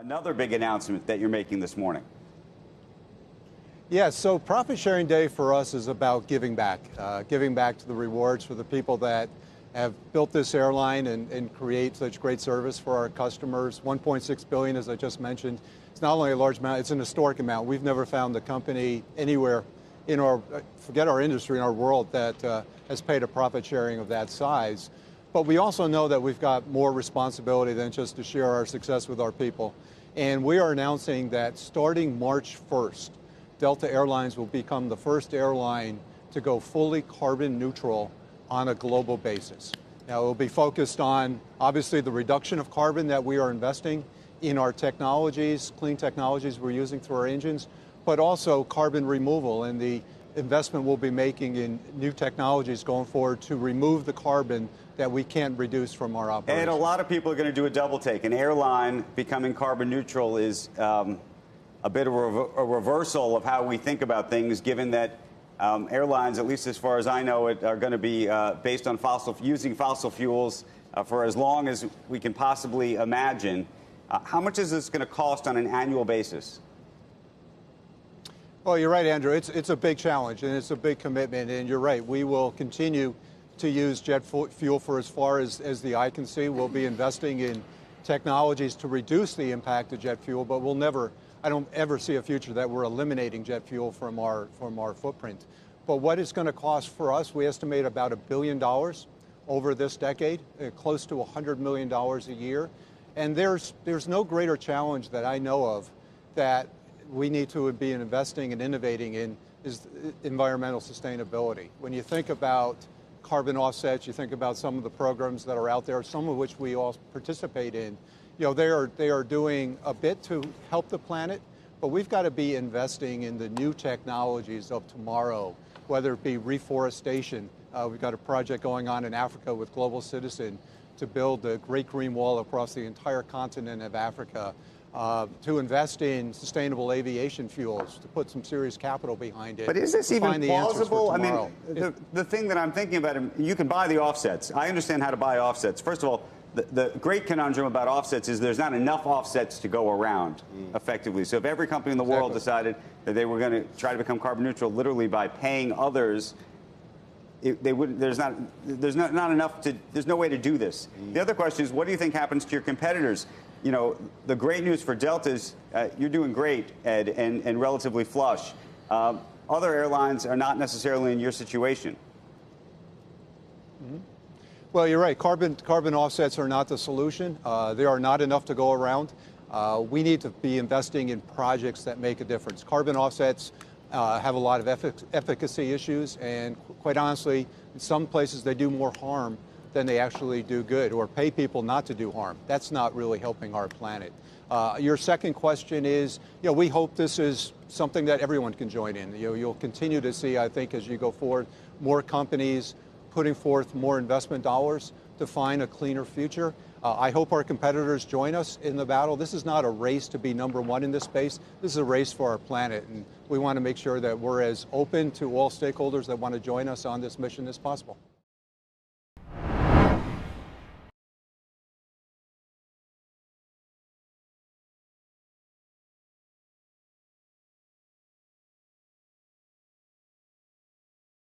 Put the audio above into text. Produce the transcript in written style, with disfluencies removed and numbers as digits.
Another big announcement that you're making this morning. Yeah, so Profit Sharing Day for us is about giving back to the rewards for the people that have built this airline and create such great service for our customers. $1.6 billion, as I just mentioned, it's not only a large amount, it's an historic amount. We've never found a company anywhere in our, forget our industry, in our world that has paid a profit sharing of that size. But we also know that we've got more responsibility than just to share our success with our people. And we are announcing that starting March 1st, Delta Airlines will become the first airline to go fully carbon neutral on a global basis. Now, it will be focused on, obviously, the reduction of carbon that we are investing in our technologies, clean technologies we're using through our engines, but also carbon removal and the investment we'll be making in new technologies going forward to remove the carbon that we can't reduce from our operations. And a lot of people are going to do a double take. An airline becoming carbon neutral is a bit of a reversal of how we think about things, given that airlines, at least as far as I know it, are going to be based on using fossil fuels for as long as we can possibly imagine. How much is this going to cost on an annual basis? Well, you're right, Andrew. It's a big challenge and it's a big commitment. And you're right, we will continue to use jet fuel for as far as the eye can see. We'll be investing in technologies to reduce the impact of jet fuel, but I don't ever see a future that we're eliminating jet fuel from our footprint. But what it's going to cost for us, we estimate about $1 billion over this decade, close to $100 million a year. And there's no greater challenge that I know of that we need to be investing and innovating in is environmental sustainability. When you think about carbon offsets, you think about some of the programs that are out there, some of which we all participate in. You know, they are doing a bit to help the planet, but we've got to be investing in the new technologies of tomorrow, whether it be reforestation. We've got a project going on in Africa with Global Citizen to build the Great Green Wall across the entire continent of Africa, to invest in sustainable aviation fuels, to put some serious capital behind it. But is this even plausible? I mean, the thing that I'm thinking about, you can buy the offsets. I understand how to buy offsets. First of all, the great conundrum about offsets is there's not enough offsets to go around effectively. So if every company in the world decided that they were going to try to become carbon neutral literally by paying others, there's not enough to, there's no way to do this. The other question is, what do you think happens to your competitors? You know, the great news for Delta is you're doing great, Ed, and relatively flush. Other airlines are not necessarily in your situation. Well, you're right. Carbon offsets are not the solution. There are not enough to go around. We need to be investing in projects that make a difference. Carbon offsets have a lot of efficacy issues, and quite honestly, in some places they do more harm than they actually do good, or pay people not to do harm. That's not really helping our planet. Your second question is, we hope this is something that everyone can join in. You'll continue to see, I think, as you go forward, more companies putting forth more investment dollars to find a cleaner future. I hope our competitors join us in the battle. This is not a race to be number one in this space. This is a race for our planet, and we want to make sure that we're as open to all stakeholders that want to join us on this mission as possible.